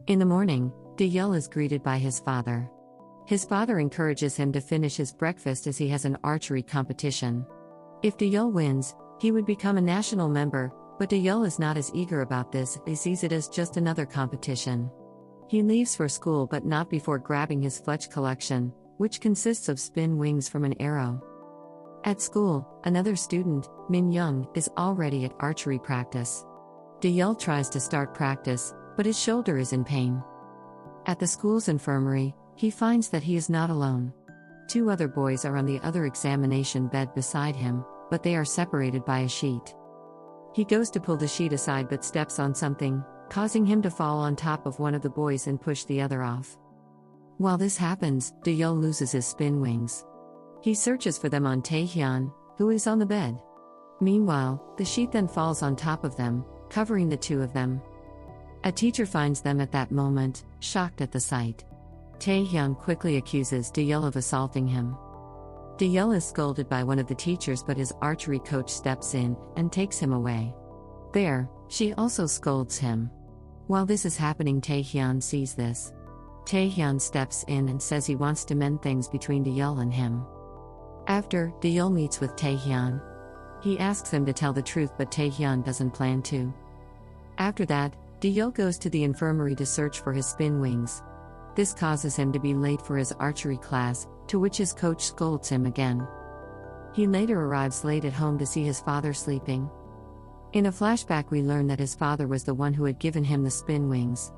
In the morning, Daeyeol is greeted by his father. His father encourages him to finish his breakfast as he has an archery competition. If Daeyeol wins, he would become a national member, but Daeyeol is not as eager about this, he sees it as just another competition. He leaves for school but not before grabbing his fletch collection, which consists of spin wings from an arrow. At school, another student, Min Young, is already at archery practice. Daeyeol tries to start practice, but his shoulder is in pain. At the school's infirmary, he finds that he is not alone. 2 other boys are on the other examination bed beside him, but they are separated by a sheet. He goes to pull the sheet aside but steps on something, causing him to fall on top of one of the boys and push the other off. While this happens, Daeyeol loses his spin wings. He searches for them on Taehyun, who is on the bed. Meanwhile, the sheet then falls on top of them, covering the 2 of them. A teacher finds them at that moment, shocked at the sight. Taehyun quickly accuses Daeyeol of assaulting him. Daeyeol is scolded by one of the teachers, but his archery coach steps in and takes him away. There, she also scolds him. While this is happening, Taehyun sees this. Taehyun steps in and says he wants to mend things between Daeyeol and him. After, Daeyeol meets with Taehyun. He asks him to tell the truth, but Taehyun doesn't plan to. After that, Daeyeol goes to the infirmary to search for his spin wings. This causes him to be late for his archery class, to which his coach scolds him again. He later arrives late at home to see his father sleeping. In a flashback, we learn that his father was the one who had given him the spin wings.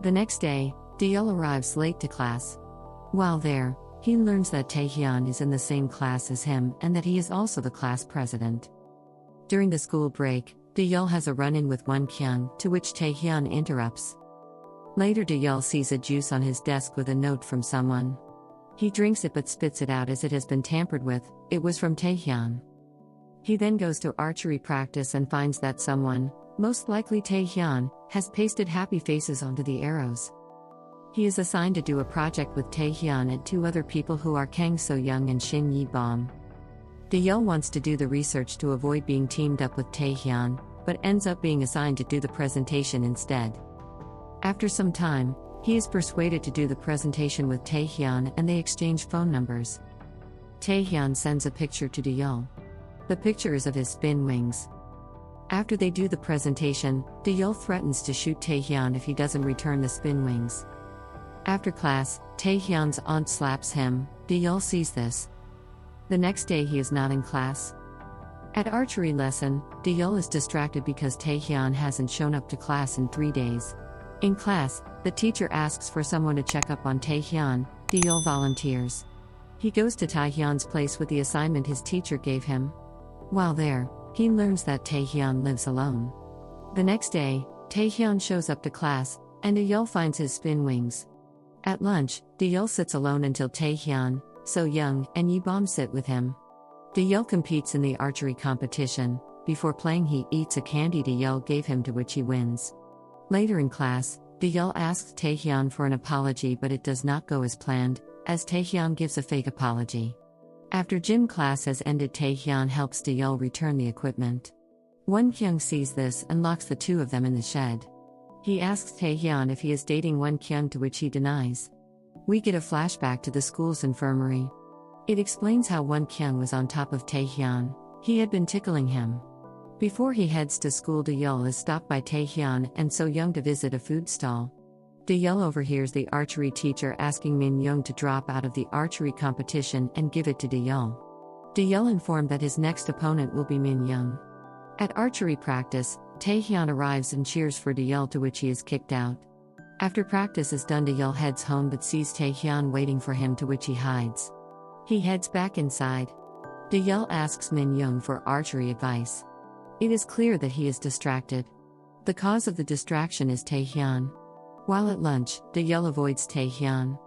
The next day, Daeyeol arrives late to class. While there, he learns that Taehyun is in the same class as him and that he is also the class president. During the school break, Daeyeol has a run-in with Won-kyung, to which Taehyun interrupts. Later, Daeyeol sees a juice on his desk with a note from someone. He drinks it but spits it out as it has been tampered with. It was from Taehyun. He then goes to archery practice and finds that someone, most likely Taehyun, has pasted happy faces onto the arrows. He is assigned to do a project with Taehyun and 2 other people who are Kang So-young and Shin Yi-bom. Daeyeol wants to do the research to avoid being teamed up with Taehyun, but ends up being assigned to do the presentation instead. After some time, he is persuaded to do the presentation with Taehyun and they exchange phone numbers. Taehyun sends a picture to Daeyeol. The picture is of his spin wings. After they do the presentation, Daeyeol threatens to shoot Taehyun if he doesn't return the spin wings. After class, Taehyun's aunt slaps him. Daeyeol sees this. The next day he is not in class. At archery lesson, Daeyeol is distracted because Taehyun hasn't shown up to class in 3 days. In class, the teacher asks for someone to check up on Taehyun. Daeyeol volunteers. He goes to Taehyun's place with the assignment his teacher gave him. While there, he learns that Taehyun lives alone. The next day, Taehyun shows up to class, and Daeyeol finds his spin wings. At lunch, Daeyeol sits alone until Taehyun, So-young, and Yi-bom sit with him. Daeyeol competes in the archery competition. Before playing, he eats a candy Daeyeol gave him, to which he wins. Later in class, Daeyeol asks Taehyun for an apology, but it does not go as planned, as Taehyun gives a fake apology. After gym class has ended, Taehyun helps Daeyeol return the equipment. Won-kyung sees this and locks the 2 of them in the shed. He asks Taehyun if he is dating Won-kyung, to which he denies. We get a flashback to the school's infirmary. It explains how Won-kyung was on top of Taehyun. He had been tickling him. Before he heads to school, Daeyeol is stopped by Taehyun and So-young to visit a food stall. Daeyeol overhears the archery teacher asking Min Young to drop out of the archery competition and give it to Daeyeol. Daeyeol informed that his next opponent will be Min Young. At archery practice, Taehyun arrives and cheers for Daeyeol, to which he is kicked out. After practice is done, Daeyeol heads home but sees Taehyun waiting for him, to which he hides. He heads back inside. Daeyeol asks Min Young for archery advice. It is clear that he is distracted. The cause of the distraction is Taehyun. While at lunch, Daeyeol avoids Taehyun.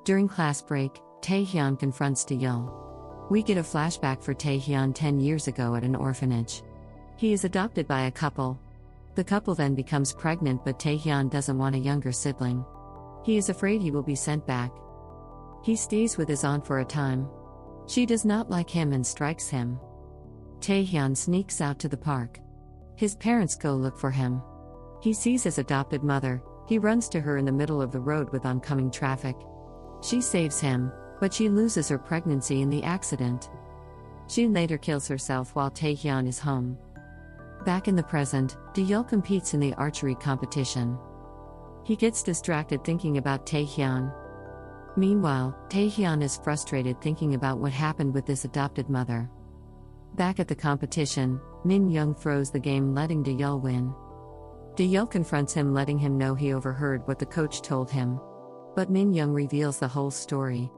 During class break, Taehyun confronts Daeyeol. We get a flashback for Taehyun 10 years ago at an orphanage. He is adopted by a couple. The couple then becomes pregnant, but Taehyun doesn't want a younger sibling. He is afraid he will be sent back. He stays with his aunt for a time. She does not like him and strikes him. Taehyun sneaks out to the park. His parents go look for him. He sees his adopted mother. He runs to her in the middle of the road with oncoming traffic. She saves him, but she loses her pregnancy in the accident. She later kills herself while Taehyun is home. Back in the present, Daeyeol competes in the archery competition. He gets distracted thinking about Taehyun. Meanwhile, Taehyun is frustrated thinking about what happened with this adopted mother. Back at the competition, Min Young throws the game letting Daeyeol win. Daeyeol confronts him, letting him know he overheard what the coach told him. But Min Young reveals the whole story.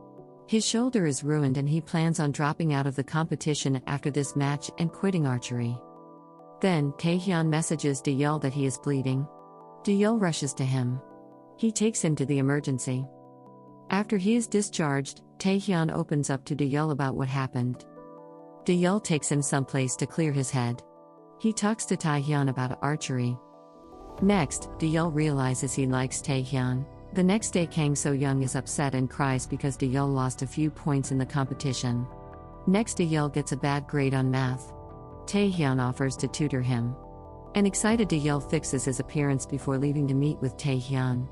His shoulder is ruined and he plans on dropping out of the competition after this match and quitting archery. Then, Taehyun messages Daeyeol that he is bleeding. Daeyeol rushes to him. He takes him to the emergency. After he is discharged, Taehyun opens up to Daeyeol about what happened. Daeyeol takes him someplace to clear his head. He talks to Taehyun about archery. Next, Daeyeol realizes he likes Taehyun. The next day, Kang So-young is upset and cries because Daeyeol lost a few points in the competition. Next, Daeyeol gets a bad grade on math. Taehyun offers to tutor him. An excited Daeyeol fixes his appearance before leaving to meet with Taehyun.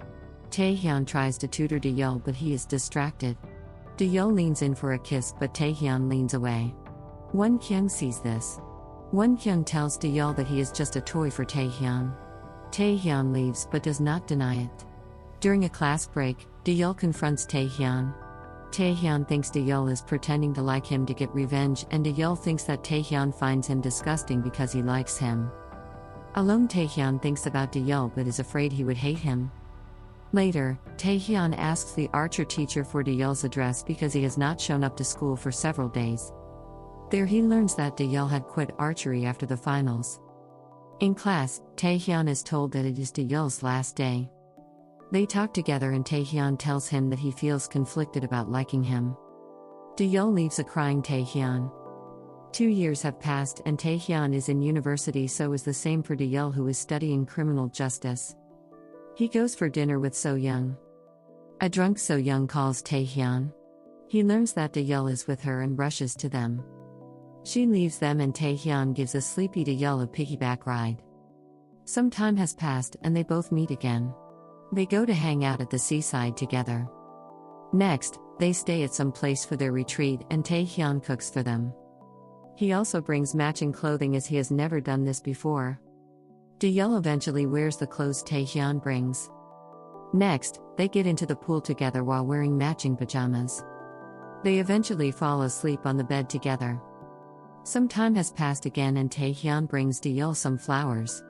Taehyun tries to tutor Daeyeol, but he is distracted. Daeyeol leans in for a kiss, but Taehyun leans away. Won Kyung sees this. Won Kyung tells Daeyeol that he is just a toy for Taehyun. Taehyun leaves but does not deny it. During a class break, Daeyeol confronts Taehyun. Taehyun thinks Daeyeol is pretending to like him to get revenge, and Daeyeol thinks that Taehyun finds him disgusting because he likes him. Alone, Taehyun thinks about Daeyeol but is afraid he would hate him. Later, Taehyun asks the archer teacher for Daeyeol's address because he has not shown up to school for several days. There he learns that Daeyeol had quit archery after the finals. In class, Taehyun is told that it is Daeyeol's last day. They talk together and Taehyun tells him that he feels conflicted about liking him. Daeyeol leaves a crying Taehyun. 2 years have passed and Taehyun is in university, so is the same for Daeyeol, who is studying criminal justice. He goes for dinner with So-young. A drunk So-young calls Taehyun. He learns that Daeyeol is with her and rushes to them. She leaves them and Taehyun gives a sleepy Daeyeol a piggyback ride. Some time has passed and they both meet again. They go to hang out at the seaside together. Next, they stay at some place for their retreat and Taehyun cooks for them. He also brings matching clothing as he has never done this before. Daeyeol eventually wears the clothes Taehyun brings. Next, they get into the pool together while wearing matching pajamas. They eventually fall asleep on the bed together. Some time has passed again and Taehyun brings Daeyeol some flowers.